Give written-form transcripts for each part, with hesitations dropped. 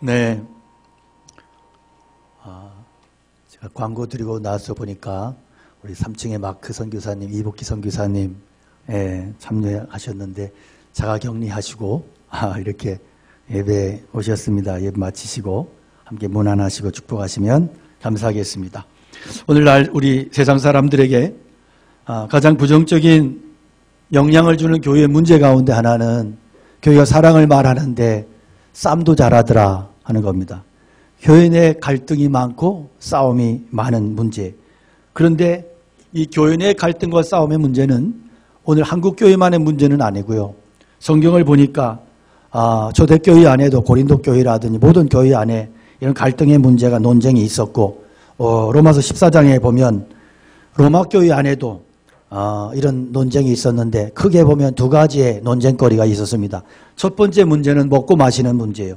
네. 제가 광고 드리고 나서 보니까 우리 3층에 마크 선교사님, 이복희 선교사님 참여하셨는데 자가격리하시고 이렇게 예배 오셨습니다. 예배 마치시고 함께 문안하시고 축복하시면 감사하겠습니다. 오늘날 우리 세상 사람들에게 가장 부정적인 영향을 주는 교회의 문제 가운데 하나는 교회가 사랑을 말하는데 싸움도 잘하더라 하는 겁니다. 교회 내 갈등이 많고 싸움이 많은 문제. 그런데 이 교회 내 갈등과 싸움의 문제는 오늘 한국교회만의 문제는 아니고요. 성경을 보니까 초대교회 안에도 고린도 교회라든지 모든 교회 안에 이런 갈등의 문제가 논쟁이 있었고 로마서 14장에 보면 로마 교회 안에도 이런 논쟁이 있었는데 크게 보면 두 가지의 논쟁거리가 있었습니다. 첫 번째 문제는 먹고 마시는 문제예요.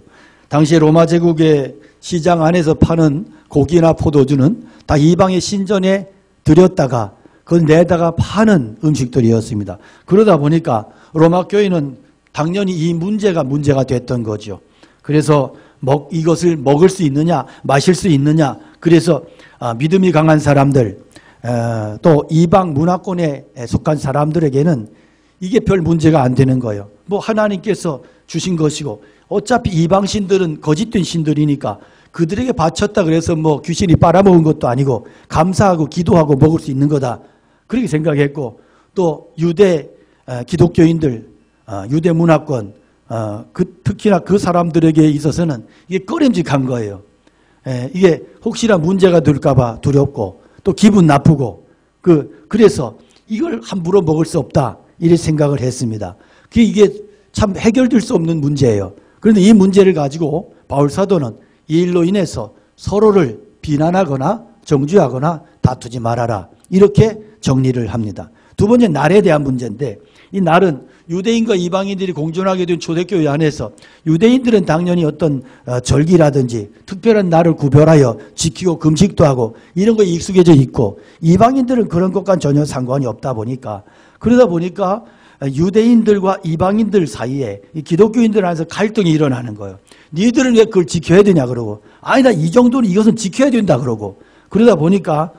당시 로마 제국의 시장 안에서 파는 고기나 포도주는 다 이방의 신전에 들였다가 그걸 내다가 파는 음식들이었습니다. 그러다 보니까 로마 교회는 당연히 이 문제가 됐던 거죠. 그래서 이것을 먹을 수 있느냐 마실 수 있느냐, 그래서 믿음이 강한 사람들 또 이방 문화권에 속한 사람들에게는 이게 별 문제가 안 되는 거예요. 하나님께서 주신 것이고 어차피 이방신들은 거짓된 신들이니까 그들에게 바쳤다 그래서 귀신이 빨아먹은 것도 아니고 감사하고 기도하고 먹을 수 있는 거다, 그렇게 생각했고, 또 유대 기독교인들 유대 문화권 특히나 그 사람들에게 있어서는 이게 꺼림직한 거예요. 이게 혹시나 문제가 될까 봐 두렵고 또 기분 나쁘고 그래서 이걸 함부로 먹을 수 없다 이렇게 생각을 했습니다. 이게 참 해결될 수 없는 문제예요. 그런데 이 문제를 가지고 바울 사도는 이 일로 인해서 서로를 비난하거나 정죄하거나 다투지 말아라 이렇게 정리를 합니다. 두 번째 날에 대한 문제인데, 이 날은 유대인과 이방인들이 공존하게 된 초대교회 안에서 유대인들은 당연히 어떤 절기라든지 특별한 날을 구별하여 지키고 금식도 하고 이런 거에 익숙해져 있고, 이방인들은 그런 것과는 전혀 상관이 없다 보니까, 그러다 보니까 유대인들과 이방인들 사이에 기독교인들 안에서 갈등이 일어나는 거예요. 니들은 왜 그걸 지켜야 되냐 그러고, 아니다 이 정도는 이것은 지켜야 된다 그러고, 그러다 보니까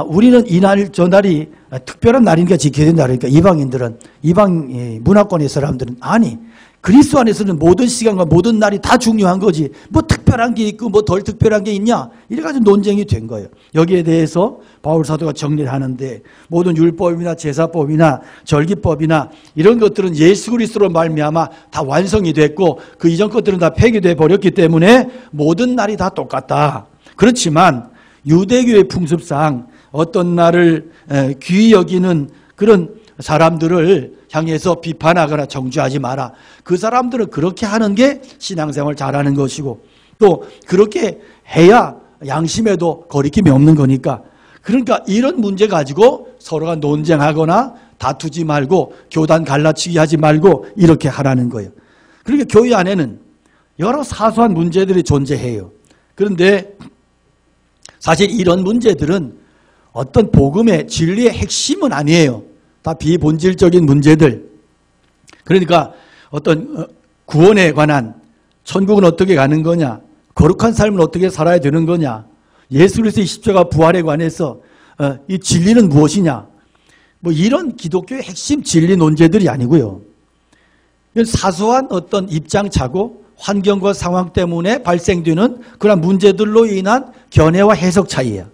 우리는 이날 저날이 특별한 날이니까 지켜야 된다 그러니까 이방인들은, 이방 문화권의 사람들은 아니 그리스도 안에서는 모든 시간과 모든 날이 다 중요한 거지 특별한 게 있고 덜 특별한 게 있냐, 이래가지고 논쟁이 된 거예요. 여기에 대해서 바울 사도가 정리를 하는데, 모든 율법이나 제사법이나 절기법이나 이런 것들은 예수 그리스도로 말미암아 다 완성이 됐고 그 이전 것들은 다 폐기돼 버렸기 때문에 모든 날이 다 똑같다. 그렇지만 유대교의 풍습상 어떤 날을 귀히 여기는 그런 사람들을 향해서 비판하거나 정죄하지 마라. 그 사람들은 그렇게 하는 게 신앙생활 잘하는 것이고 또 그렇게 해야 양심에도 거리낌이 없는 거니까, 그러니까 이런 문제 가지고 서로가 논쟁하거나 다투지 말고 교단 갈라치기 하지 말고 이렇게 하라는 거예요. 그러니까 교회 안에는 여러 사소한 문제들이 존재해요. 그런데 사실 이런 문제들은 어떤 복음의 진리의 핵심은 아니에요. 다 비본질적인 문제들. 그러니까 어떤 구원에 관한, 천국은 어떻게 가는 거냐, 거룩한 삶은 어떻게 살아야 되는 거냐, 예수 그리스도의 십자가 부활에 관해서 이 진리는 무엇이냐, 이런 기독교의 핵심 진리 논제들이 아니고요. 사소한 어떤 입장차고 환경과 상황 때문에 발생되는 그런 문제들로 인한 견해와 해석 차이예요.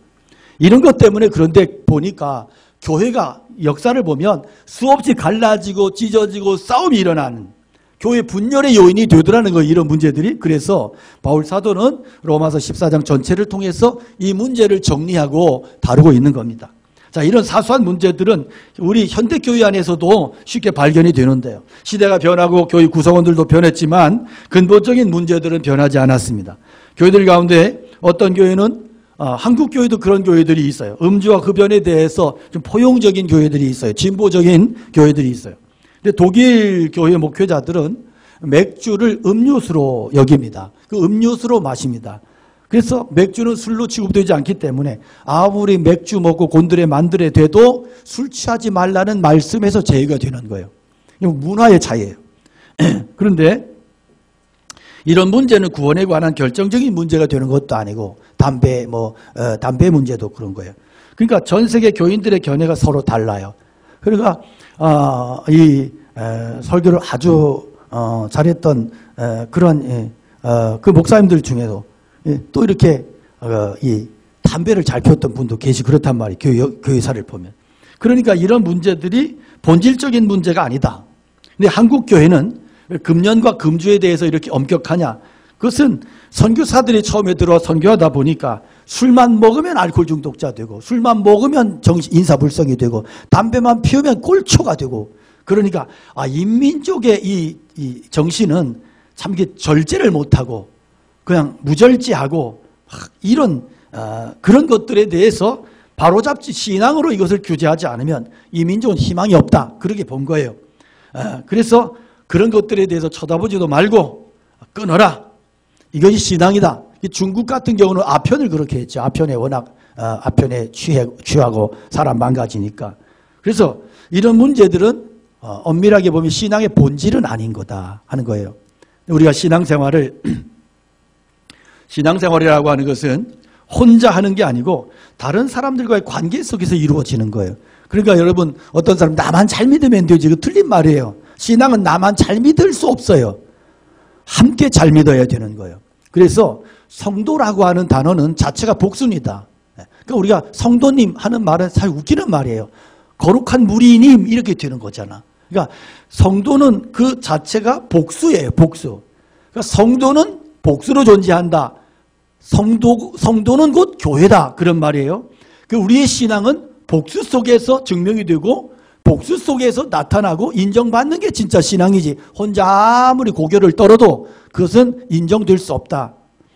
이런 것 때문에, 그런데 보니까 교회가 역사를 보면 수없이 갈라지고 찢어지고 싸움이 일어나는 교회 분열의 요인이 되더라는 거예요, 이런 문제들이. 그래서 바울 사도는 로마서 14장 전체를 통해서 이 문제를 정리하고 다루고 있는 겁니다. 자, 이런 사소한 문제들은 우리 현대교회 안에서도 쉽게 발견이 되는데요. 시대가 변하고 교회 구성원들도 변했지만 근본적인 문제들은 변하지 않았습니다. 교회들 가운데 어떤 교회는 한국 교회도 그런 교회들이 있어요. 음주와 흡연에 대해서 좀 포용적인 교회들이 있어요. 진보적인 교회들이 있어요. 근데 독일 교회 목회자들은 맥주를 음료수로 여깁니다. 그 음료수로 마십니다. 그래서 맥주는 술로 취급되지 않기 때문에 아무리 맥주 먹고 곤드레 만드레 돼도 술 취하지 말라는 말씀에서 제외가 되는 거예요. 문화의 차이예요. 그런데 이런 문제는 구원에 관한 결정적인 문제가 되는 것도 아니고 담배 문제도 그런 거예요. 그러니까 전 세계 교인들의 견해가 서로 달라요. 그러니까 설교를 아주 잘했던 그런 그 목사님들 중에도 또 이렇게 이 담배를 잘 피웠던 분도 계시고 그렇단 말이에요. 교회사를 보면. 그러니까 이런 문제들이 본질적인 문제가 아니다. 근데 한국 교회는 금연과 금주에 대해서 이렇게 엄격하냐? 그것은 선교사들이 처음에 들어와 선교하다 보니까 술만 먹으면 알코올 중독자 되고 술만 먹으면 인사불성이 되고 담배만 피우면 꼴초가 되고 그러니까 인민족의 이 정신은 참 이게 절제를 못하고 그냥 무절제하고 이런 그런 것들에 대해서 바로잡지 신앙으로 이것을 규제하지 않으면 이 민족은 희망이 없다. 그렇게 본 거예요. 그래서 그런 것들에 대해서 쳐다보지도 말고 끊어라. 이것이 신앙이다. 중국 같은 경우는 아편을 그렇게 했죠. 아편에 워낙 아편에 취하고 사람 망가지니까. 그래서 이런 문제들은 엄밀하게 보면 신앙의 본질은 아닌 거다 하는 거예요. 우리가 신앙생활이라고 하는 것은 혼자 하는 게 아니고 다른 사람들과의 관계 속에서 이루어지는 거예요. 그러니까 여러분 어떤 사람 나만 잘 믿으면 되지. 이거 틀린 말이에요. 신앙은 나만 잘 믿을 수 없어요. 함께 잘 믿어야 되는 거예요. 그래서 성도라고 하는 단어는 자체가 복수입니다. 그러니까 우리가 성도님 하는 말은 사실 웃기는 말이에요. 거룩한 무리님 이렇게 되는 거잖아. 그러니까 성도는 그 자체가 복수예요. 복수. 그러니까 성도는 복수로 존재한다. 성도는 곧 교회다. 그런 말이에요. 우리의 신앙은 복수 속에서 증명이 되고 복수 속에서 나타나고 인정받는 게 진짜 신앙이지. 혼자 아무리 고개를 떨어도 그것은 인정될 수 없다.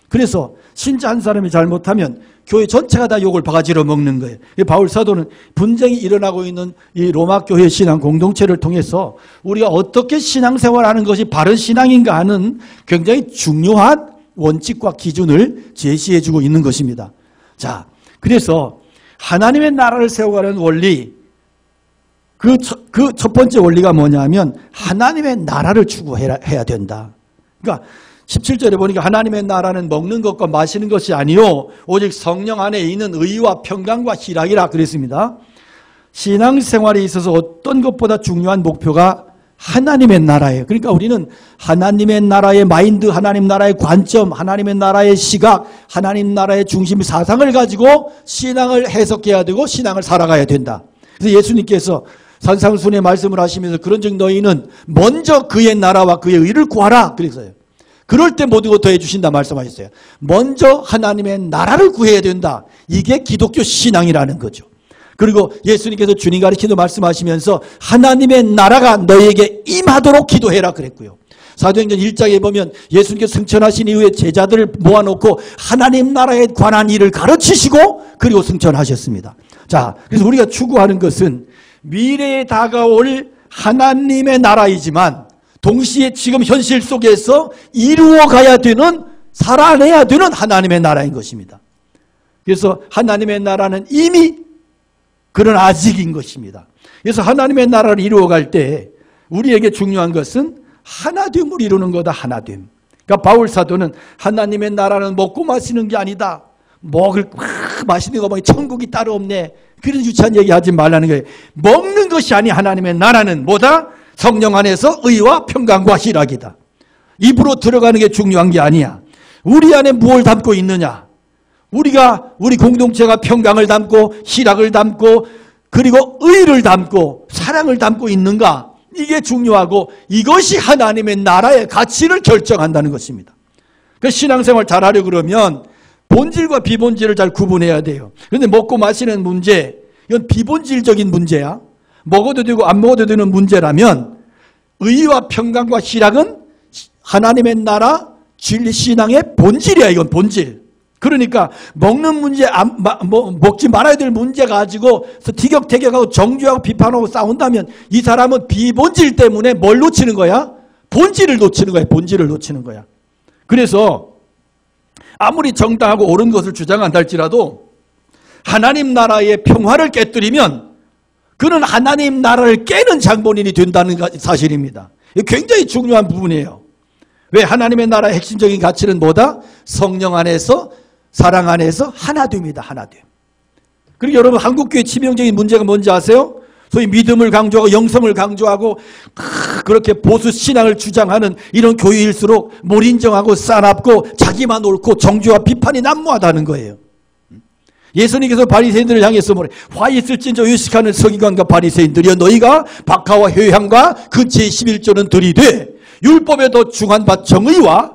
그래서 신자 한 사람이 잘못하면 교회 전체가 다 욕을 바가지로 먹는 거예요. 바울 사도는 분쟁이 일어나고 있는 이 로마 교회 신앙 공동체를 통해서 우리가 어떻게 신앙생활하는 것이 바른 신앙인가 하는 굉장히 중요한 원칙과 기준을 제시해주고 있는 것입니다. 자, 그래서 하나님의 나라를 세워가는 원리, 그 첫 번째 원리가 뭐냐면 하나님의 나라를 추구해야 된다. 그러니까 17절에 보니까 하나님의 나라는 먹는 것과 마시는 것이 아니요 오직 성령 안에 있는 의와 평강과 희락이라 그랬습니다. 신앙생활에 있어서 어떤 것보다 중요한 목표가 하나님의 나라예요. 그러니까 우리는 하나님의 나라의 마인드, 하나님 나라의 관점, 하나님의 나라의 시각, 하나님 나라의 중심 사상을 가지고 신앙을 해석해야 되고 신앙을 살아가야 된다. 그래서 예수님께서 산상순의 말씀을 하시면서 그런즉 너희는 먼저 그의 나라와 그의 의를 구하라 그랬어요. 그럴 때 모든 것 더해 주신다 말씀하셨어요. 먼저 하나님의 나라를 구해야 된다. 이게 기독교 신앙이라는 거죠. 그리고 예수님께서 주님 가리키는 말씀하시면서 하나님의 나라가 너희에게 임하도록 기도해라 그랬고요. 사도행전 1장에 보면 예수님께서 승천하신 이후에 제자들을 모아놓고 하나님 나라에 관한 일을 가르치시고 그리고 승천하셨습니다. 자, 그래서 우리가 추구하는 것은 미래에 다가올 하나님의 나라이지만 동시에 지금 현실 속에서 이루어가야 되는, 살아내야 되는 하나님의 나라인 것입니다. 그래서 하나님의 나라는 이미 그런 아직인 것입니다. 그래서 하나님의 나라를 이루어갈 때 우리에게 중요한 것은 하나됨을 이루는 거다. 하나됨. 그러니까 바울 사도는 하나님의 나라는 먹고 마시는 게 아니다. 먹을 맛있는 거 먹으니 천국이 따로 없네. 그런 유치한 얘기 하지 말라는 거예요. 먹는 것이 아니 하나님의 나라는 뭐다? 성령 안에서 의와 평강과 희락이다. 입으로 들어가는 게 중요한 게 아니야. 우리 안에 무엇을 담고 있느냐? 우리 공동체가 평강을 담고 희락을 담고 그리고 의를 담고 사랑을 담고 있는가? 이게 중요하고 이것이 하나님의 나라의 가치를 결정한다는 것입니다. 그 신앙생활 잘하려 그러면 본질과 비본질을 잘 구분해야 돼요. 그런데 먹고 마시는 문제, 이건 비본질적인 문제야. 먹어도 되고 안 먹어도 되는 문제라면 의와 평강과 희락은 하나님의 나라 진리 신앙의 본질이야. 이건 본질. 그러니까 먹는 문제, 먹지 말아야 될 문제 가지고 티격태격하고 정죄하고 비판하고 싸운다면 이 사람은 비본질 때문에 뭘 놓치는 거야? 본질을 놓치는 거야. 본질을 놓치는 거야. 그래서 아무리 정당하고 옳은 것을 주장한다 할지라도 하나님 나라의 평화를 깨뜨리면 그는 하나님 나라를 깨는 장본인이 된다는 사실입니다. 이게 굉장히 중요한 부분이에요. 왜? 하나님의 나라의 핵심적인 가치는 뭐다? 성령 안에서, 사랑 안에서 하나됨이다. 하나됨. 그리고 여러분, 한국교회 치명적인 문제가 뭔지 아세요? 소위 믿음을 강조하고 영성을 강조하고 그렇게 보수 신앙을 주장하는 이런 교회일수록 몰인정하고 싸납고 자기만 옳고 정죄와 비판이 난무하다는 거예요. 예수님께서 바리새인들을 향해서 뭐래? 화 있을진저 유식하는 서기관과 바리새인들이여, 너희가 박하와 효향과 그 제11조는 들이되 율법에 더 중한 바 정의와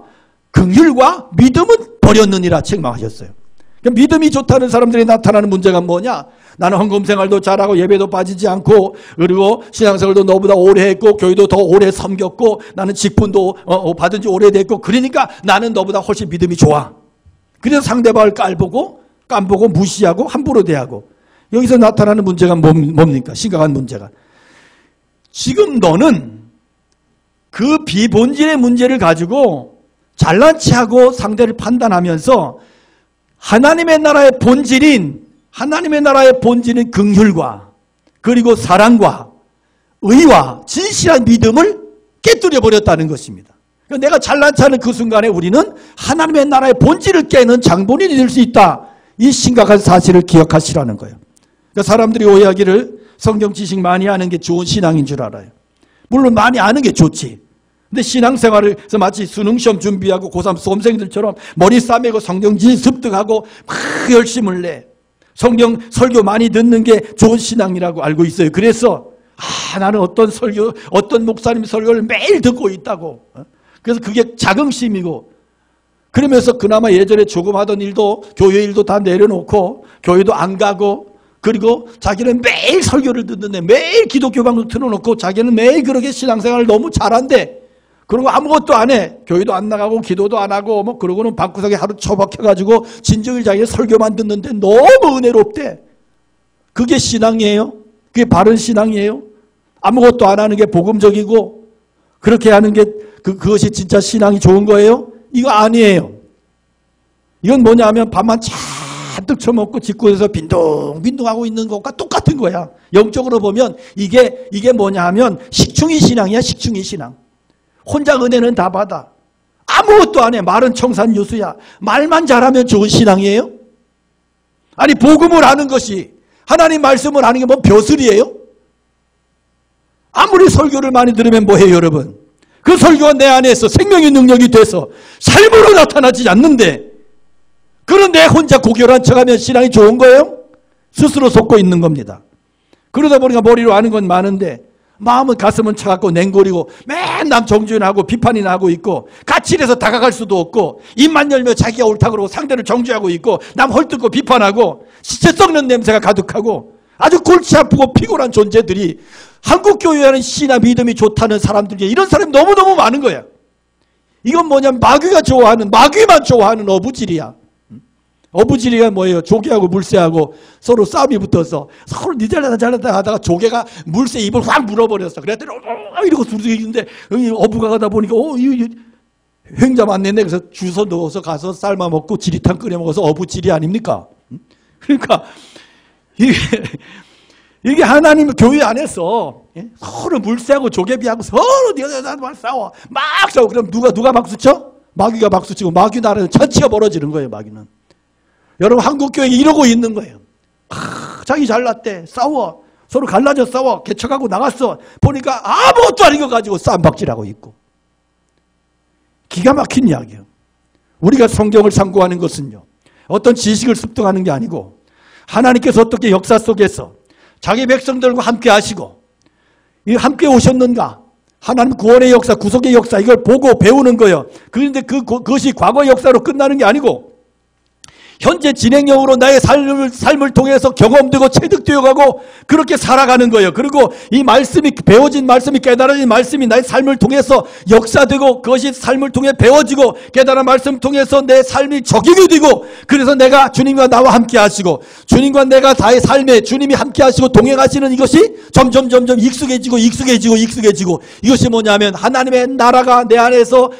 긍휼과 믿음은 버렸느니라 책망하셨어요. 그러니까 믿음이 좋다는 사람들이 나타나는 문제가 뭐냐? 나는 헌금생활도 잘하고 예배도 빠지지 않고, 그리고 신앙생활도 너보다 오래 했고 교회도 더 오래 섬겼고 나는 직분도 받은 지 오래됐고, 그러니까 나는 너보다 훨씬 믿음이 좋아. 그래서 상대방을 깜보고 무시하고 함부로 대하고. 여기서 나타나는 문제가 뭡니까? 심각한 문제가, 지금 너는 그 비본질의 문제를 가지고 잘난 체하고 상대를 판단하면서 하나님의 나라의 본질인 긍휼과 그리고 사랑과 의와 진실한 믿음을 깨뜨려 버렸다는 것입니다. 그러니까 내가 잘난 체하는 그 순간에 우리는 하나님의 나라의 본질을 깨는 장본인이 될 수 있다. 이 심각한 사실을 기억하시라는 거예요. 그러니까 사람들이 오해하기를 성경 지식 많이 아는 게 좋은 신앙인 줄 알아요. 물론 많이 아는 게 좋지. 근데 신앙생활을 해서 마치 수능시험 준비하고 고3 수험생들처럼 머리 싸매고 성경 지식 습득하고 막 열심을 내. 성경 설교 많이 듣는 게 좋은 신앙이라고 알고 있어요. 그래서 나는 어떤 목사님 설교를 매일 듣고 있다고. 그래서 그게 자긍심이고, 그러면서 그나마 예전에 조금 하던 일도, 교회 일도 다 내려놓고 교회도 안 가고, 그리고 자기는 매일 설교를 듣는데 매일 기독교 방송 틀어놓고 자기는 매일 그렇게 신앙생활을 너무 잘한대. 그리고 아무것도 안 해. 교회도 안 나가고 기도도 안 하고 뭐 그러고는 방구석에 하루 처박혀가지고 진정일 자기가 설교만 듣는데 너무 은혜롭대. 그게 신앙이에요? 그게 바른 신앙이에요? 아무것도 안 하는 게 복음적이고 그렇게 하는 게 그것이 진짜 신앙이 좋은 거예요? 이거 아니에요. 이건 뭐냐 하면 밥만 잔뜩 처먹고 직구에서 빈둥빈둥하고 있는 것과 똑같은 거야. 영적으로 보면 이게 뭐냐 하면 식충이 신앙이야. 식충이 신앙. 혼자 은혜는 다 받아. 아무것도 안 해. 말은 청산유수야. 말만 잘하면 좋은 신앙이에요? 아니, 복음을 아는 것이, 하나님 말씀을 아는 게 뭐 벼슬이에요? 아무리 설교를 많이 들으면 뭐해요, 여러분? 그 설교가 내 안에서 생명의 능력이 돼서 삶으로 나타나지 않는데, 그런 내 혼자 고결한 척하면 신앙이 좋은 거예요? 스스로 속고 있는 겁니다. 그러다 보니까 머리로 아는 건 많은데 마음은 가슴은 차갑고 냉골이고 맨날 정죄하고 비판이나 하고 있고, 같이 일해서 다가갈 수도 없고, 입만 열며 자기가 옳다고 그러고 상대를 정죄하고 있고, 남 헐뜯고 비판하고, 시체 썩는 냄새가 가득하고 아주 골치 아프고 피곤한 존재들이 한국교회에는 신앙 믿음이 좋다는 사람들 중에 이런 사람이 너무너무 많은 거야. 이건 뭐냐면 마귀만 좋아하는 어부질이야. 어부지리가 뭐예요? 조개하고 물새하고 서로 싸움이 붙어서 서로 니 잘났다 하다가 조개가 물새 입을 확 물어버렸어. 그랬더니 이러고 둘이있는데 어부가 가다 보니까 횡자 맞냈네. 그래서 주워 넣어서 가서 삶아 먹고 지리탕 끓여 먹어서 어부지리 아닙니까? 그러니까 이게 하나님 교회 안에서 서로 물새하고 조개비하고 서로 니가 싸워. 막 싸워. 그럼 누가 박수쳐? 마귀가 박수치고 마귀 나라는 전체가 벌어지는 거예요. 마귀는. 여러분, 한국교회 이러고 있는 거예요. 자기 잘났대. 싸워. 서로 갈라져 싸워. 개척하고 나갔어. 보니까 아무것도 아닌 거 가지고 쌈박질하고 있고. 기가 막힌 이야기예요. 우리가 성경을 상고하는 것은요, 어떤 지식을 습득하는 게 아니고 하나님께서 어떻게 역사 속에서 자기 백성들과 함께 하시고 함께 오셨는가, 하나님 구원의 역사, 구속의 역사, 이걸 보고 배우는 거예요. 그런데 그것이 과거의 역사로 끝나는 게 아니고 현재 진행형으로 나의 삶을 통해서 경험되고 체득되어 가고 그렇게 살아가는 거예요. 그리고 이 말씀이, 배워진 말씀이, 깨달아진 말씀이 나의 삶을 통해서 역사되고, 그것이 삶을 통해 배워지고 깨달은 말씀 통해서 내 삶이 적용이 되고, 그래서 내가 주님과 나와 함께 하시고 주님과 내가 나의 삶에 주님이 함께 하시고 동행하시는 이것이 점점 익숙해지고 이것이 뭐냐면 하나님의 나라가 내 안에서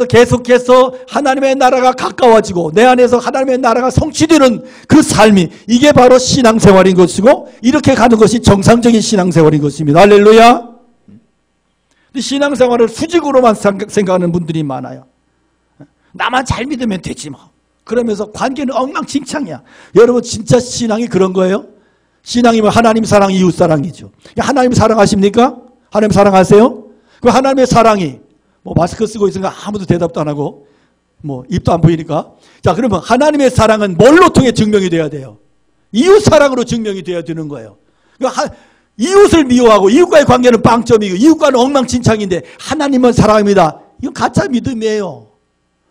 계속해서 하나님의 나라가 가까워지고 내 안에서 하나님의 나라가 성취되는 그 삶이, 이게 바로 신앙생활인 것이고, 이렇게 가는 것이 정상적인 신앙생활인 것입니다. 할렐루야. 근데 신앙생활을 수직으로만 생각하는 분들이 많아요. 나만 잘 믿으면 되지 뭐. 그러면서 관계는 엉망진창이야. 여러분 진짜 신앙이 그런 거예요? 신앙이면 하나님 사랑, 이웃 사랑이죠. 하나님 사랑하십니까? 하나님 사랑하세요? 그 하나님의 사랑이 뭐 마스크 쓰고 있으니까 아무도 대답도 안 하고 뭐 입도 안 보이니까. 자, 그러면 하나님의 사랑은 뭘로 통해 증명이 돼야 돼요? 이웃 사랑으로 증명이 돼야 되는 거예요. 그러니까 이웃을 미워하고 이웃과의 관계는 빵점이고 이웃과는 엉망진창인데 하나님은 사랑합니다. 이건 가짜 믿음이에요.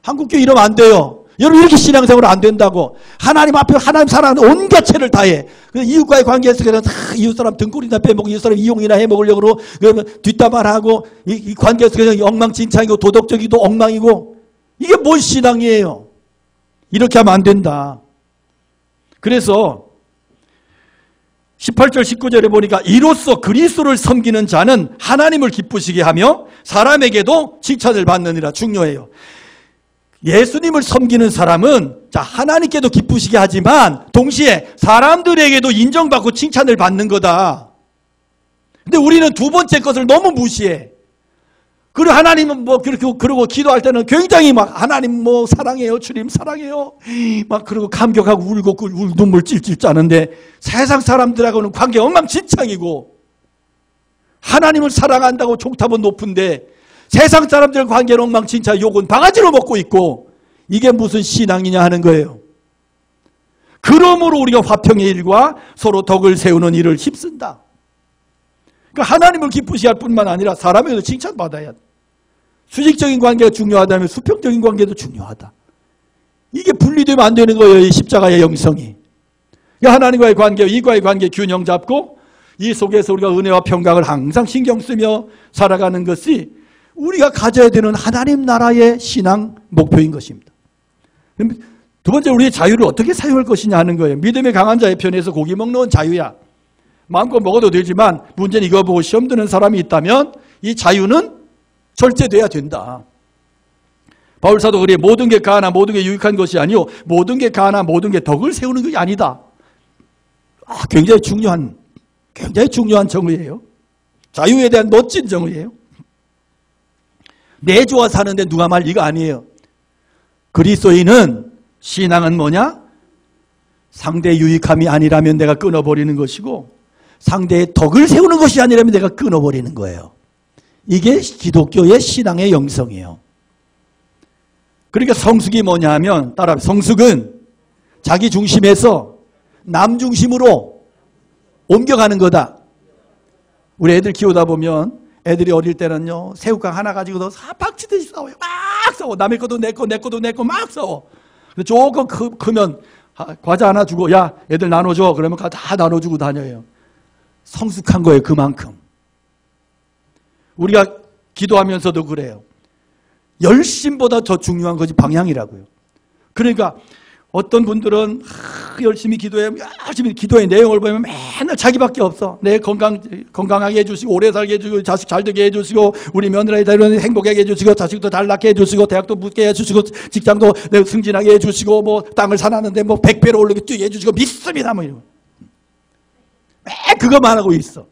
한국교회 이러면 안 돼요. 여러분 이렇게 신앙생활 안 된다고. 하나님 앞에 하나님 사랑하는 온 가체를 다해. 이웃과의 관계에서 그냥 이웃 사람 등골이나 빼먹고 이웃 사람 이용이나 해먹으려고 그러면 뒷담화하고 이 관계에서 그냥 엉망진창이고 도덕적이고 엉망이고 이게 뭔 신앙이에요. 이렇게 하면 안 된다. 그래서 18절 19절에 보니까 이로써 그리스도를 섬기는 자는 하나님을 기쁘시게 하며 사람에게도 칭찬을 받느니라. 중요해요. 예수님을 섬기는 사람은 자 하나님께도 기쁘시게 하지만 동시에 사람들에게도 인정받고 칭찬을 받는 거다. 근데 우리는 두 번째 것을 너무 무시해. 그리고 하나님은 뭐 그렇게 그러고 기도할 때는 굉장히 막 하나님 뭐 사랑해요, 주님 사랑해요, 막 그러고 감격하고 울고 눈물 찔찔 짜는데 세상 사람들하고는 관계 엉망진창이고 하나님을 사랑한다고 족탑은 높은데 세상 사람들 관계는 엉망진창, 욕은 바가지로 먹고 있고 이게 무슨 신앙이냐 하는 거예요. 그러므로 우리가 화평의 일과 서로 덕을 세우는 일을 힘쓴다. 그러니까 하나님을 기쁘시게 할 뿐만 아니라 사람에게도 칭찬받아야 돼. 수직적인 관계가 중요하다면 수평적인 관계도 중요하다. 이게 분리되면 안 되는 거예요. 이 십자가의 영성이. 하나님과의 관계, 이과의 관계 균형 잡고 이 속에서 우리가 은혜와 평강을 항상 신경 쓰며 살아가는 것이 우리가 가져야 되는 하나님 나라의 신앙 목표인 것입니다. 두 번째, 우리의 자유를 어떻게 사용할 것이냐 하는 거예요. 믿음의 강한 자의 편에서 고기 먹는 건 자유야. 마음껏 먹어도 되지만 문제는 이거 보고 시험 드는 사람이 있다면 이 자유는 절제돼야 된다. 바울사도 그래. 모든 게 가하나 모든 게 유익한 것이 아니요 모든 게 가하나 모든 게 덕을 세우는 것이 아니다. 굉장히 중요한 정의예요. 자유에 대한 멋진 정의예요. 내 좋아 사는데 누가 말 이거 아니에요. 그리스도인은 신앙은 뭐냐? 상대의 유익함이 아니라면 내가 끊어버리는 것이고 상대의 덕을 세우는 것이 아니라면 내가 끊어버리는 거예요. 이게 기독교의 신앙의 영성이에요. 그러니까 성숙이 뭐냐 하면 따라 성숙은 자기 중심에서 남 중심으로 옮겨가는 거다. 우리 애들 키우다 보면 애들이 어릴 때는요 새우깡 하나 가지고도 빡치듯이 싸워요. 막 싸워. 남의 것도 내 것도 내 거 막 싸워. 조금 크면 과자 하나 주고 야 애들 나눠줘. 그러면 다 나눠주고 다녀요. 성숙한 거예요. 그만큼. 우리가 기도하면서도 그래요. 열심보다 더 중요한 것이 방향이라고요. 그러니까 어떤 분들은 열심히 기도해요. 열심히 기도의 내용을 보면 맨날 자기밖에 없어. 내 건강하게 해주시고 오래 살게 해주시고 자식 잘 되게 해주시고 우리 며느리 행복하게 해주시고 자식도 잘 낳게 해주시고 대학도 붙게 해주시고 직장도 승진하게 해주시고 뭐 땅을 사놨는데 뭐 100배로 오르게 뛰게 해주시고 믿습니다. 뭐 이런. 매 그것만 하고 있어.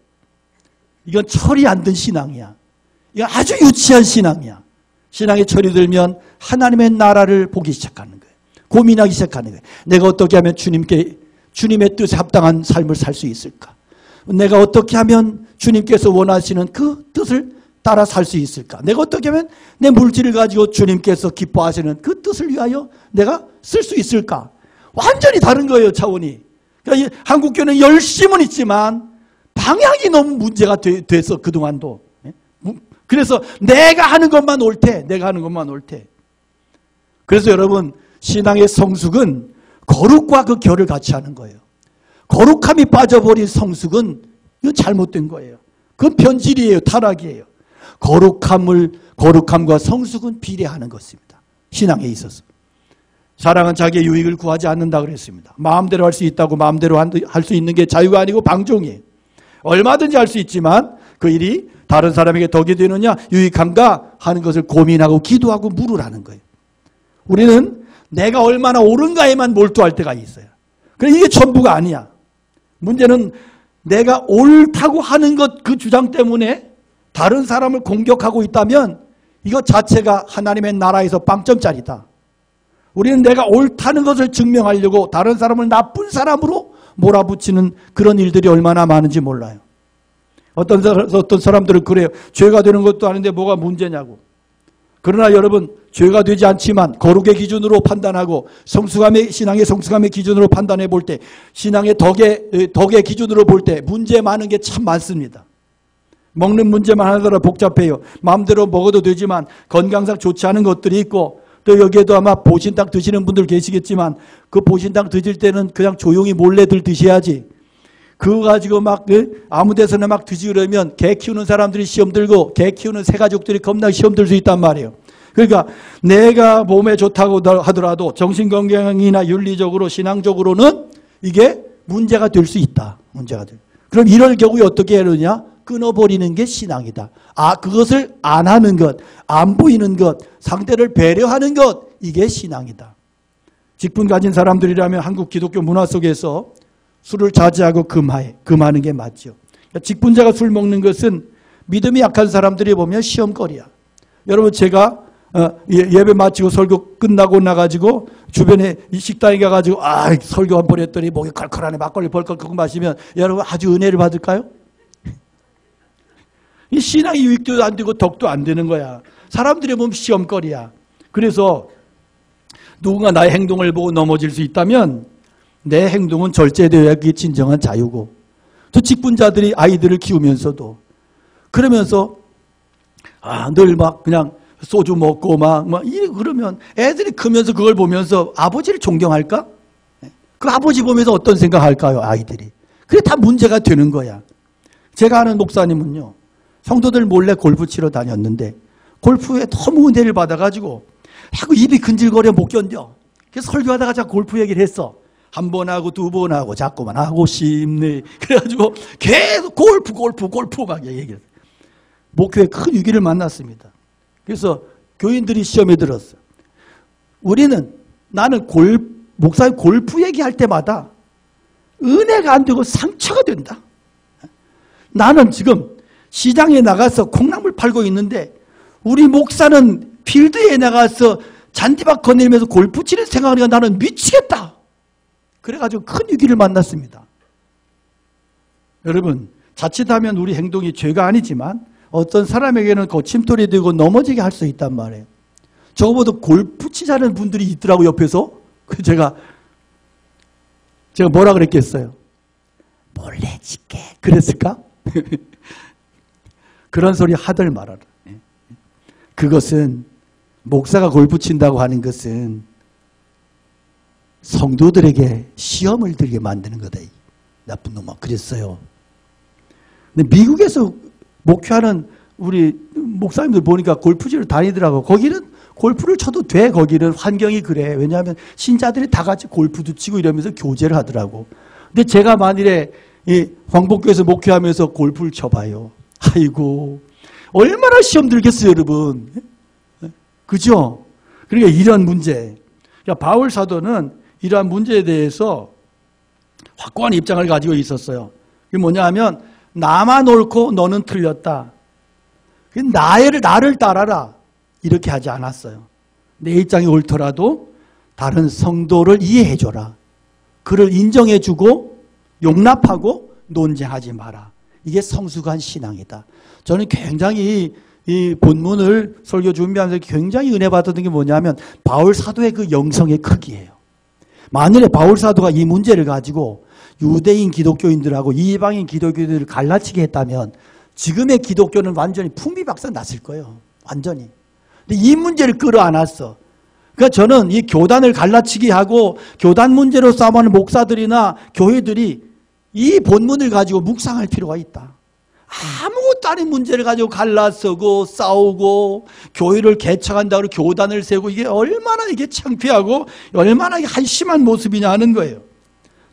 이건 철이 안 든 신앙이야. 이건 아주 유치한 신앙이야. 신앙에 철이 들면 하나님의 나라를 보기 시작하는 거예요. 고민하기 시작하는 거예요. 내가 어떻게 하면 주님의 뜻에 합당한 삶을 살 수 있을까? 내가 어떻게 하면 주님께서 원하시는 그 뜻을 따라 살 수 있을까? 내가 어떻게 하면 내 물질을 가지고 주님께서 기뻐하시는 그 뜻을 위하여 내가 쓸 수 있을까? 완전히 다른 거예요, 차원이. 그러니까 한국교회는 열심은 있지만 방향이 너무 문제가 돼서 그동안도. 그래서 내가 하는 것만 옳대. 그래서 여러분 신앙의 성숙은 거룩과 그 결을 같이 하는 거예요. 거룩함이 빠져버린 성숙은 이거 잘못된 거예요. 그건 변질이에요. 타락이에요. 거룩함과 성숙은 비례하는 것입니다. 신앙에 있어서. 사랑은 자기의 유익을 구하지 않는다 그랬습니다. 마음대로 할 수 있다고 마음대로 할 수 있는 게 자유가 아니고 방종이에요. 얼마든지 할 수 있지만 그 일이 다른 사람에게 덕이 되느냐 유익한가 하는 것을 고민하고 기도하고 물으라는 거예요. 우리는 내가 얼마나 옳은가에만 몰두할 때가 있어요. 그런데 이게 전부가 아니야. 문제는 내가 옳다고 하는 것 그 주장 때문에 다른 사람을 공격하고 있다면 이것 자체가 하나님의 나라에서 빵점짜리다. 우리는 내가 옳다는 것을 증명하려고 다른 사람을 나쁜 사람으로 몰아붙이는 그런 일들이 얼마나 많은지 몰라요. 어떤 사람들은 그래요. 죄가 되는 것도 아닌데 뭐가 문제냐고. 그러나 여러분, 죄가 되지 않지만 거룩의 기준으로 판단하고 신앙의 성숙함의 기준으로 판단해 볼 때, 신앙의 덕의 기준으로 볼 때 문제 많은 게 참 많습니다. 먹는 문제만 하더라도 복잡해요. 마음대로 먹어도 되지만 건강상 좋지 않은 것들이 있고, 또 여기에도 아마 보신탕 드시는 분들 계시겠지만 그 보신탕 드실 때는 그냥 조용히 몰래들 드셔야지. 그거 가지고 막 아무 데서나 막 드시려면 개 키우는 사람들이 시험 들고 개 키우는 새 가족들이 겁나 시험 들 수 있단 말이에요. 그러니까 내가 몸에 좋다고 하더라도 정신건강이나 윤리적으로 신앙적으로는 이게 문제가 될 수 있다. 문제가 될. 그럼 이럴 경우에 어떻게 해야 되느냐? 끊어버리는 게 신앙이다. 그것을 안 하는 것, 안 보이는 것, 상대를 배려하는 것, 이게 신앙이다. 직분 가진 사람들이라면 한국 기독교 문화 속에서 술을 자제하고 금하는 게 맞죠. 직분자가 술 먹는 것은 믿음이 약한 사람들이 보면 시험거리야. 여러분, 제가 예배 마치고 설교 끝나고 나가지고 주변에 이 식당에 가가지고 설교 한 번 했더니 목이 컬컬하네, 막걸리 벌컥 마시면 여러분 아주 은혜를 받을까요? 이 신앙이 유익도 안 되고 덕도 안 되는 거야. 사람들이 보면 시험거리야. 그래서 누군가 나의 행동을 보고 넘어질 수 있다면 내 행동은 절제되어야 그게 진정한 자유고, 또 직분자들이 아이들을 키우면서도 그러면서 늘 막 그냥 소주 먹고 그러면 애들이 크면서 그걸 보면서 아버지를 존경할까? 그 아버지 보면서 어떤 생각할까요? 아이들이. 그게 다 문제가 되는 거야. 제가 아는 목사님은요, 성도들 몰래 골프 치러 다녔는데 골프에 너무 은혜를 받아가지고 자꾸 입이 근질거려 못 견뎌. 그래서 설교하다가 자꾸 골프 얘기를 했어. 한 번 하고 두 번 하고 자꾸만 하고 싶네. 그래가지고 계속 골프 막 얘기했어요. 목회에 큰 위기를 만났습니다. 그래서 교인들이 시험에 들었어요. 나는 목사님 골프 얘기할 때마다 은혜가 안 되고 상처가 된다. 나는 지금 시장에 나가서 콩나물 팔고 있는데 우리 목사는 필드에 나가서 잔디밭 거닐면서 골프 치는 생각하니까 나는 미치겠다. 그래가지고 큰 위기를 만났습니다. 여러분, 자칫하면 우리 행동이 죄가 아니지만 어떤 사람에게는 침돌이 되고 넘어지게 할 수 있단 말이에요. 저거보다 골프 치자는 분들이 있더라고, 옆에서. 제가 뭐라 그랬겠어요? 몰래 칠게. 그랬을까? 그런 소리 하들 말아라. 그것은 목사가 골프 친다고 하는 것은 성도들에게 시험을 들게 만드는 거다. 나쁜 놈아. 그랬어요. 근데 미국에서 목회하는 우리 목사님들 보니까 골프지를 다니더라고. 거기는 골프를 쳐도 돼. 거기는 환경이 그래. 왜냐하면 신자들이 다 같이 골프도 치고 이러면서 교제를 하더라고. 근데 제가 만일에 이 광복교에서 목회하면서 골프를 쳐봐요. 아이고, 얼마나 시험 들겠어요, 여러분. 그죠? 그러니까 이런 문제. 그러니까 바울 사도는 이러한 문제에 대해서 확고한 입장을 가지고 있었어요. 그게 뭐냐 하면 나만 옳고 너는 틀렸다. 나를 따라라. 이렇게 하지 않았어요. 내 입장이 옳더라도 다른 성도를 이해해줘라. 그를 인정해주고 용납하고 논쟁하지 마라. 이게 성숙한 신앙이다. 저는 굉장히 이 본문을 설교 준비하면서 굉장히 은혜 받았던 게 뭐냐면 바울 사도의 그 영성의 크기예요. 만일에 바울 사도가 이 문제를 가지고 유대인 기독교인들하고 이방인 기독교인들을 갈라치게 했다면 지금의 기독교는 완전히 풍비박산 났을 거예요. 완전히. 근데 이 문제를 끌어안았어. 그러니까 저는 이 교단을 갈라치게 하고 교단 문제로 싸움하는 목사들이나 교회들이 이 본문을 가지고 묵상할 필요가 있다. 아무것도 아닌 문제를 가지고 갈라서고 싸우고 교회를 개척한다고 교단을 세우고 이게 얼마나 이게 창피하고 얼마나 한심한 모습이냐 하는 거예요.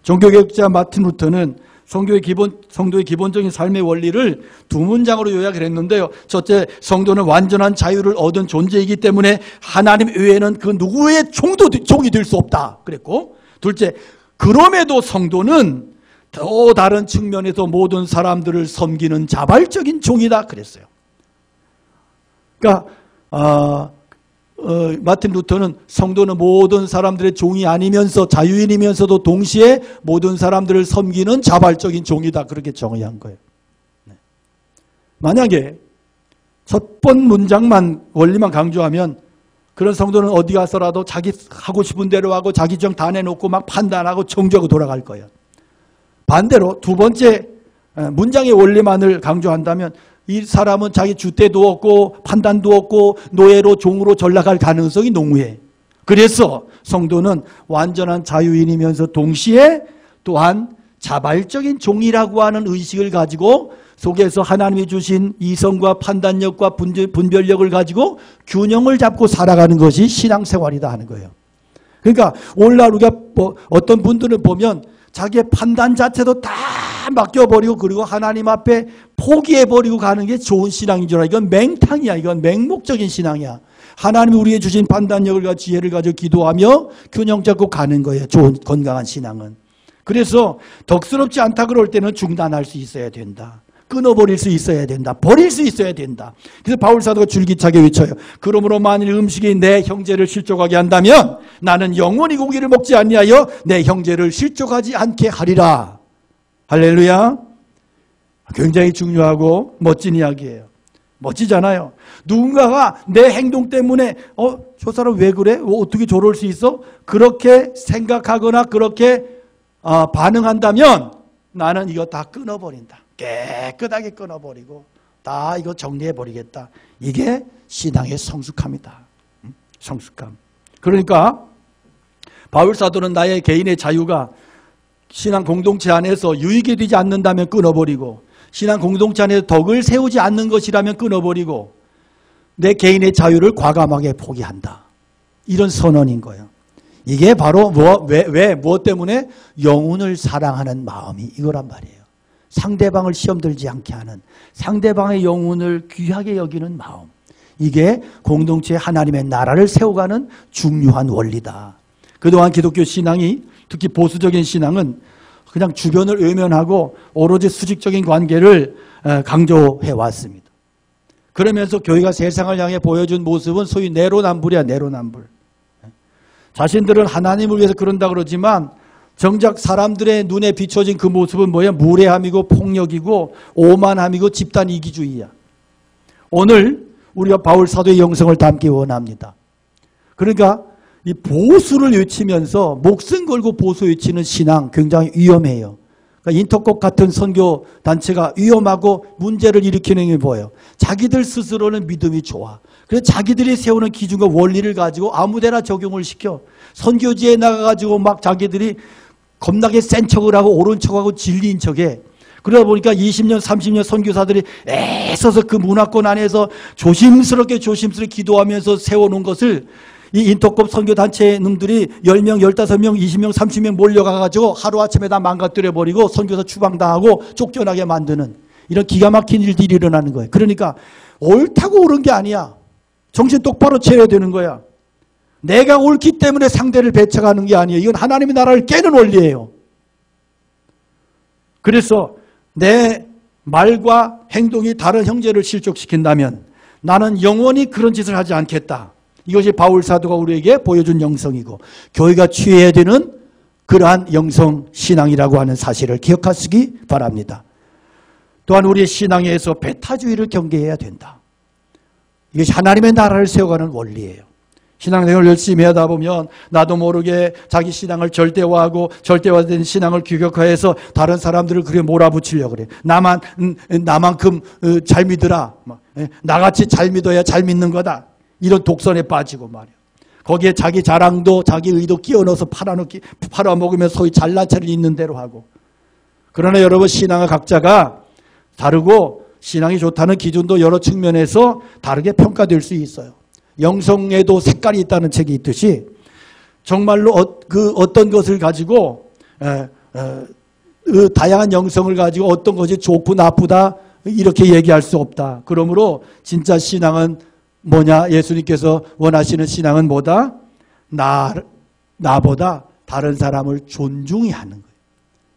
종교개혁자 마틴 루터는 성도의 기본적인 삶의 원리를 두 문장으로 요약을 했는데요. 첫째, 성도는 완전한 자유를 얻은 존재이기 때문에 하나님 외에는 그 누구의 종이 될 수 없다 그랬고, 둘째, 그럼에도 성도는 또 다른 측면에서 모든 사람들을 섬기는 자발적인 종이다 그랬어요. 그러니까 마틴 루터는 성도는 모든 사람들의 종이 아니면서 자유인이면서도 동시에 모든 사람들을 섬기는 자발적인 종이다. 그렇게 정의한 거예요. 만약에 첫 번 문장만 원리만 강조하면 그런 성도는 어디 가서라도 자기 하고 싶은 대로 하고 자기 주장 다 내놓고 막 판단하고 정죄하고 돌아갈 거예요. 반대로 두 번째 문장의 원리만을 강조한다면 이 사람은 자기 줏대도 없고 판단도 없고 노예로 종으로 전락할 가능성이 농후해. 그래서 성도는 완전한 자유인이면서 동시에 또한 자발적인 종이라고 하는 의식을 가지고 속에서 하나님이 주신 이성과 판단력과 분별력을 가지고 균형을 잡고 살아가는 것이 신앙생활이다 하는 거예요. 그러니까 오늘날 우리가 어떤 분들을 보면 자기의 판단 자체도 다 맡겨버리고 그리고 하나님 앞에 포기해버리고 가는 게 좋은 신앙인 줄 알아. 이건 맹탕이야. 이건 맹목적인 신앙이야. 하나님이 우리에게 주신 판단력을 지혜를 가지고 기도하며 균형 잡고 가는 거예요. 좋은 건강한 신앙은. 그래서 덕스럽지 않다 그럴 때는 중단할 수 있어야 된다. 끊어버릴 수 있어야 된다. 버릴 수 있어야 된다. 그래서 바울사도가 줄기차게 외쳐요. 그러므로 만일 음식이 내 형제를 실족하게 한다면 나는 영원히 고기를 먹지 아니하여 내 형제를 실족하지 않게 하리라. 할렐루야. 굉장히 중요하고 멋진 이야기예요. 멋지잖아요. 누군가가 내 행동 때문에 저 사람 왜 그래? 어떻게 저럴 수 있어? 그렇게 생각하거나 그렇게 반응한다면 나는 이거 다 끊어버린다. 깨끗하게 끊어버리고 다 이거 정리해버리겠다. 이게 신앙의 성숙함이다. 성숙함. 그러니까 바울사도는 나의 개인의 자유가 신앙 공동체 안에서 유익이 되지 않는다면 끊어버리고 신앙 공동체 안에서 덕을 세우지 않는 것이라면 끊어버리고 내 개인의 자유를 과감하게 포기한다. 이런 선언인 거예요. 이게 바로 무엇 때문에? 영혼을 사랑하는 마음이 이거란 말이에요. 상대방을 시험 들지 않게 하는, 상대방의 영혼을 귀하게 여기는 마음. 이게 공동체의 하나님의 나라를 세워가는 중요한 원리다. 그동안 기독교 신앙이, 특히 보수적인 신앙은 그냥 주변을 외면하고 오로지 수직적인 관계를 강조해 왔습니다. 그러면서 교회가 세상을 향해 보여준 모습은 소위 내로남불이야. 내로남불. 자신들은 하나님을 위해서 그런다 그러지만 정작 사람들의 눈에 비춰진 그 모습은 뭐야? 무례함이고 폭력이고 오만함이고 집단 이기주의야. 오늘 우리가 바울 사도의 영성을 담기 원합니다. 그러니까 이 보수를 외치면서 목숨 걸고 보수 외치는 신앙 굉장히 위험해요. 그러니까 인터콕 같은 선교 단체가 위험하고 문제를 일으키는 게 뭐예요? 자기들 스스로는 믿음이 좋아. 그래서 자기들이 세우는 기준과 원리를 가지고 아무데나 적용을 시켜. 선교지에 나가가지고 막 자기들이 겁나게 센 척을 하고 옳은 척하고 진리인 척해. 그러다 보니까 20년, 30년 선교사들이 애써서 그 문화권 안에서 조심스럽게 기도하면서 세워놓은 것을 이 인터콕 선교단체 놈들이 10명, 15명, 20명, 30명 몰려가가지고 하루아침에 다 망가뜨려버리고 선교사 추방당하고 쫓겨나게 만드는 이런 기가 막힌 일들이 일어나는 거예요. 그러니까 옳다고 옳은 게 아니야. 정신 똑바로 차려야 되는 거야. 내가 옳기 때문에 상대를 배척하는 게 아니에요. 이건 하나님의 나라를 깨는 원리예요. 그래서 내 말과 행동이 다른 형제를 실족시킨다면 나는 영원히 그런 짓을 하지 않겠다. 이것이 바울 사도가 우리에게 보여준 영성이고 교회가 취해야 되는 그러한 영성 신앙이라고 하는 사실을 기억하시기 바랍니다. 또한 우리의 신앙에서 배타주의를 경계해야 된다. 이것이 하나님의 나라를 세워가는 원리예요. 신앙생활을 열심히 하다 보면 나도 모르게 자기 신앙을 절대화하고 절대화된 신앙을 규격화해서 다른 사람들을 그렇게 몰아붙이려고 그래. 나만큼 잘 믿으라. 나같이 잘 믿어야 잘 믿는 거다. 이런 독선에 빠지고 말이야. 거기에 자기 자랑도 자기 의도 끼워 넣어서 팔아먹으면 소위 잘난 체를 있는 대로 하고. 그러나 여러분 신앙의 각자가 다르고 신앙이 좋다는 기준도 여러 측면에서 다르게 평가될 수 있어요. 영성에도 색깔이 있다는 책이 있듯이 정말로 어떤 것을 가지고 다양한 영성을 가지고 어떤 것이 좋고 나쁘다 이렇게 얘기할 수 없다. 그러므로 진짜 신앙은 뭐냐? 예수님께서 원하시는 신앙은 뭐다? 나보다 다른 사람을 존중히 하는 거예요.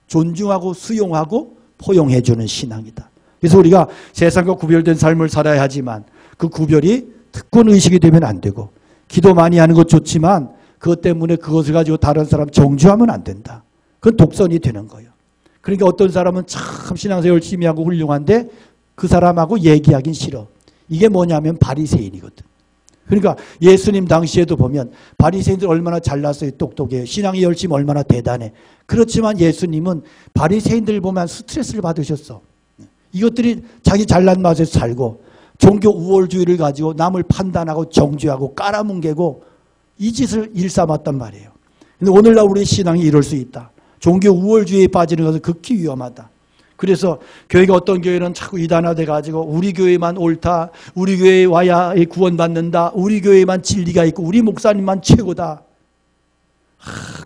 존중하고 수용하고 포용해 주는 신앙이다. 그래서 우리가 세상과 구별된 삶을 살아야 하지만 그 구별이 주권 의식이 되면 안 되고, 기도 많이 하는 것 좋지만 그것 때문에 그것을 가지고 다른 사람 정죄하면 안 된다. 그건 독선이 되는 거예요. 그러니까 어떤 사람은 참 신앙생활 열심히 하고 훌륭한데 그 사람하고 얘기하긴 싫어. 이게 뭐냐면 바리새인이거든. 그러니까 예수님 당시에도 보면 바리새인들 얼마나 잘났어요. 똑똑해요. 신앙이 열심히 얼마나 대단해. 그렇지만 예수님은 바리새인들 보면 스트레스를 받으셨어. 이것들이 자기 잘난 맛에서 살고 종교 우월주의를 가지고 남을 판단하고 정죄하고 깔아뭉개고 이 짓을 일삼았단 말이에요. 근데 오늘날 우리 신앙이 이럴 수 있다. 종교 우월주의에 빠지는 것은 극히 위험하다. 그래서 교회가 어떤 교회는 자꾸 이단화돼 가지고 우리 교회만 옳다. 우리 교회에 와야 구원받는다. 우리 교회만 진리가 있고 우리 목사님만 최고다.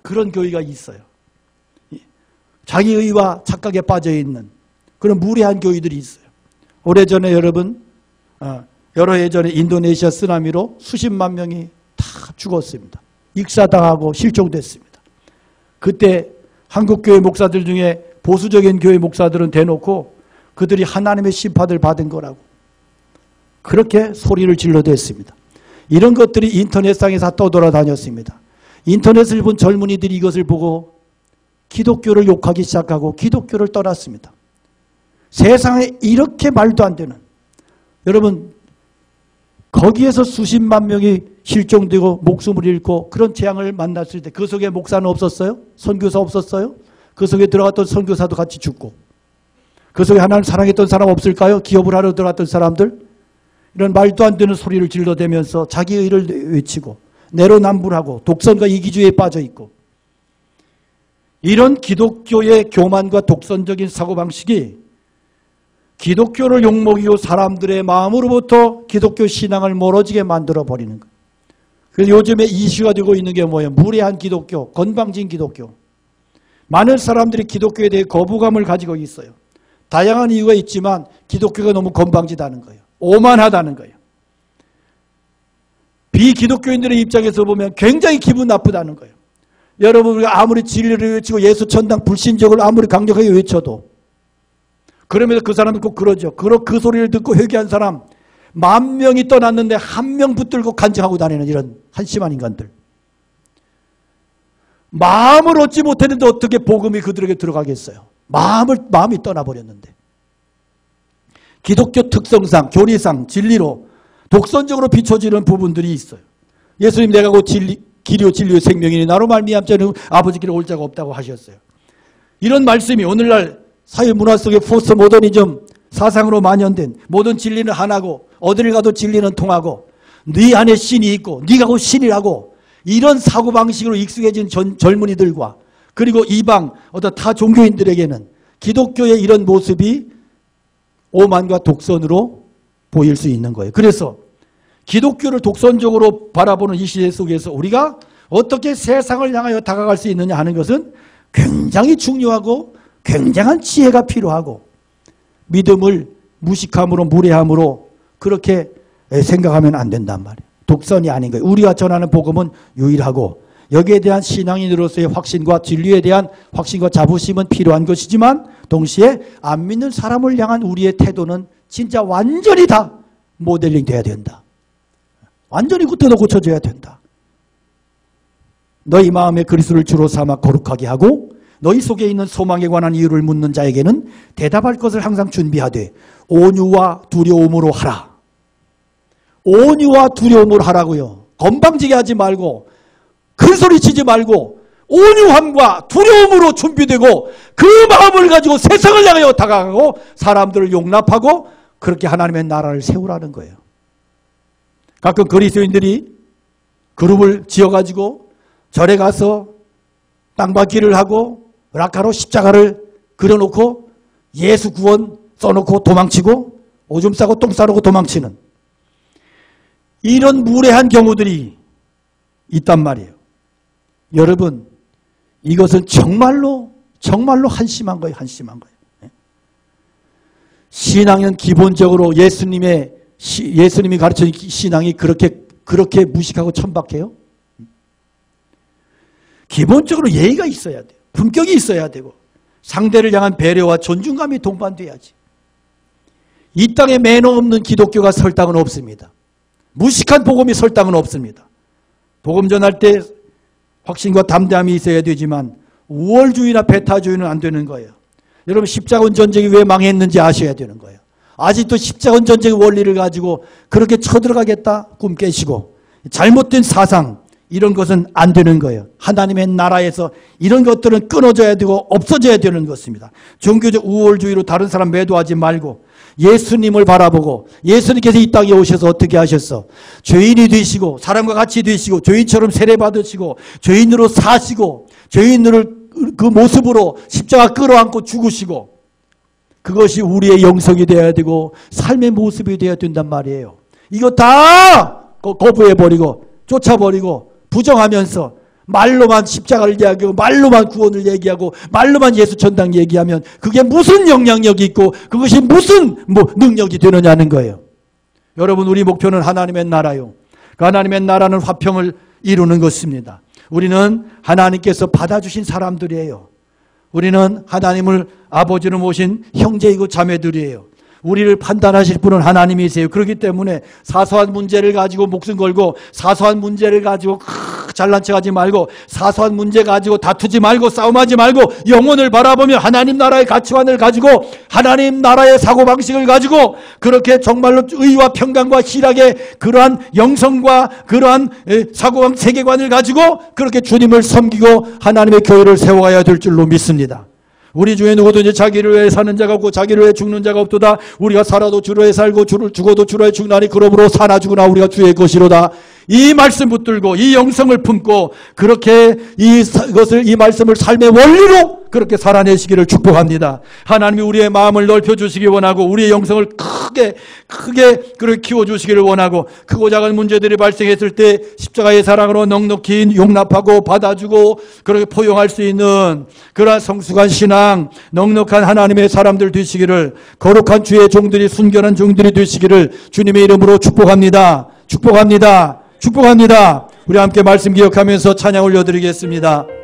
그런 교회가 있어요. 자기의와 착각에 빠져있는 그런 무례한 교회들이 있어요. 오래전에 여러분 여러 해 전에 인도네시아 쓰나미로 수십만 명이 다 죽었습니다. 익사당하고 실종됐습니다. 그때 한국교회 목사들 중에 보수적인 교회 목사들은 대놓고 그들이 하나님의 심판을 받은 거라고 그렇게 소리를 질러댔습니다. 이런 것들이 인터넷상에서 떠돌아다녔습니다. 인터넷을 본 젊은이들이 이것을 보고 기독교를 욕하기 시작하고 기독교를 떠났습니다. 세상에 이렇게 말도 안 되는, 여러분 거기에서 수십만 명이 실종되고 목숨을 잃고 그런 재앙을 만났을 때 그 속에 목사는 없었어요? 선교사 없었어요? 그 속에 들어갔던 선교사도 같이 죽고, 그 속에 하나님 사랑했던 사람 없을까요? 기업을 하러 들어갔던 사람들? 이런 말도 안 되는 소리를 질러대면서 자기 의를 외치고 내로남불하고 독선과 이기주의에 빠져있고, 이런 기독교의 교만과 독선적인 사고방식이 기독교를 욕먹이고 사람들의 마음으로부터 기독교 신앙을 멀어지게 만들어버리는 거예요. 그래서 요즘에 이슈가 되고 있는 게 뭐예요? 무례한 기독교, 건방진 기독교. 많은 사람들이 기독교에 대해 거부감을 가지고 있어요. 다양한 이유가 있지만 기독교가 너무 건방지다는 거예요. 오만하다는 거예요. 비기독교인들의 입장에서 보면 굉장히 기분 나쁘다는 거예요. 여러분, 우리가 아무리 진리를 외치고 예수 천당 불신적을 아무리 강력하게 외쳐도, 그러면서 그 사람은 꼭 그러죠. 그 소리를 듣고 회개한 사람 10,000명이 떠났는데 1명 붙들고 간증하고 다니는 이런 한심한 인간들. 마음을 얻지 못했는데 어떻게 복음이 그들에게 들어가겠어요? 마음이 떠나버렸는데. 기독교 특성상, 교리상, 진리로 독선적으로 비춰지는 부분들이 있어요. 예수님 내가 곧 길이요 진리요 생명이니 나로 말미암지 않으면 아버지께로 올 자가 없다고 하셨어요. 이런 말씀이 오늘날 사회 문화 속의 포스트 모더니즘 사상으로 만연된 모든 진리는 하나고 어디를 가도 진리는 통하고 네 안에 신이 있고 네가 곧 신이라고, 이런 사고방식으로 익숙해진 젊은이들과 그리고 이방 어떤 타 종교인들에게는 기독교의 이런 모습이 오만과 독선으로 보일 수 있는 거예요. 그래서 기독교를 독선적으로 바라보는 이 시대 속에서 우리가 어떻게 세상을 향하여 다가갈 수 있느냐 하는 것은 굉장히 중요하고 굉장한 지혜가 필요하고, 믿음을 무식함으로 무례함으로 그렇게 생각하면 안 된단 말이에요. 독선이 아닌 거예요. 우리가 전하는 복음은 유일하고 여기에 대한 신앙인으로서의 확신과 진리에 대한 확신과 자부심은 필요한 것이지만 동시에 안 믿는 사람을 향한 우리의 태도는 진짜 완전히 다 모델링 돼야 된다. 완전히 뜯어 고쳐져야 된다. 너희 마음에 그리스도를 주로 삼아 거룩하게 하고 너희 속에 있는 소망에 관한 이유를 묻는 자에게는 대답할 것을 항상 준비하되 온유와 두려움으로 하라. 온유와 두려움으로 하라고요. 건방지게 하지 말고 큰 소리 치지 말고 온유함과 두려움으로 준비되고 그 마음을 가지고 세상을 향하여 다가가고 사람들을 용납하고 그렇게 하나님의 나라를 세우라는 거예요. 가끔 그리스도인들이 그룹을 지어가지고 절에 가서 땅밟기를 하고 라카로 십자가를 그려놓고 예수 구원 써놓고 도망치고 오줌 싸고 똥 싸놓고 도망치는 이런 무례한 경우들이 있단 말이에요. 여러분, 이것은 정말로 한심한 거예요. 한심한 거예요. 신앙은 기본적으로 예수님이 가르쳐준 신앙이 그렇게 무식하고 천박해요? 기본적으로 예의가 있어야 돼요. 품격이 있어야 되고 상대를 향한 배려와 존중감이 동반돼야지. 이 땅에 매너 없는 기독교가 설 땅은 없습니다. 무식한 복음이 설 땅은 없습니다. 복음 전할 때 확신과 담대함이 있어야 되지만 우월주의나 배타주의는 안 되는 거예요. 여러분 십자군 전쟁이 왜 망했는지 아셔야 되는 거예요. 아직도 십자군 전쟁의 원리를 가지고 그렇게 쳐들어가겠다 꿈 깨시고 잘못된 사상 이런 것은 안 되는 거예요. 하나님의 나라에서 이런 것들은 끊어져야 되고 없어져야 되는 것입니다. 종교적 우월주의로 다른 사람 매도하지 말고 예수님을 바라보고 예수님께서 이 땅에 오셔서 어떻게 하셨어? 죄인이 되시고 사람과 같이 되시고 죄인처럼 세례받으시고 죄인으로 사시고 죄인을 그 모습으로 십자가 끌어안고 죽으시고 그것이 우리의 영성이 되어야 되고 삶의 모습이 되어야 된단 말이에요. 이거 다 거부해버리고 쫓아버리고 부정하면서 말로만 십자가를 이야기하고 말로만 구원을 얘기하고 말로만 예수 천당 얘기하면 그게 무슨 영향력이 있고 그것이 무슨 능력이 되느냐는 거예요. 여러분 우리 목표는 하나님의 나라요. 그 하나님의 나라는 화평을 이루는 것입니다. 우리는 하나님께서 받아주신 사람들이에요. 우리는 하나님을 아버지로 모신 형제이고 자매들이에요. 우리를 판단하실 분은 하나님이세요. 그렇기 때문에 사소한 문제를 가지고 목숨 걸고 사소한 문제를 가지고 잘난 척하지 말고 사소한 문제 가지고 다투지 말고 싸움하지 말고 영혼을 바라보며 하나님 나라의 가치관을 가지고 하나님 나라의 사고방식을 가지고 그렇게 정말로 의와 평강과 희락의 그러한 영성과 그러한 사고방 세계관을 가지고 그렇게 주님을 섬기고 하나님의 교회를 세워가야 될 줄로 믿습니다. 우리 중에 누구도 이제 자기를 위해 사는 자가 없고 자기를 위해 죽는 자가 없도다. 우리가 살아도 주로 위해 살고 죽어도 주로 위해 죽나니 그러므로 사나 죽으나 우리가 주의 것이로다. 이 말씀 붙들고 이 영성을 품고 그렇게 이 말씀을 삶의 원리로 그렇게 살아내시기를 축복합니다. 하나님이 우리의 마음을 넓혀주시기 원하고 우리의 영성을 크게 그렇게 키워주시기를 원하고 크고 작은 문제들이 발생했을 때 십자가의 사랑으로 넉넉히 용납하고 받아주고 그렇게 포용할 수 있는 그러한 성숙한 신앙 넉넉한 하나님의 사람들 되시기를 거룩한 주의 종들이 순결한 종들이 되시기를 주님의 이름으로 축복합니다. 축복합니다. 축복합니다. 우리 함께 말씀 기억하면서 찬양 올려드리겠습니다.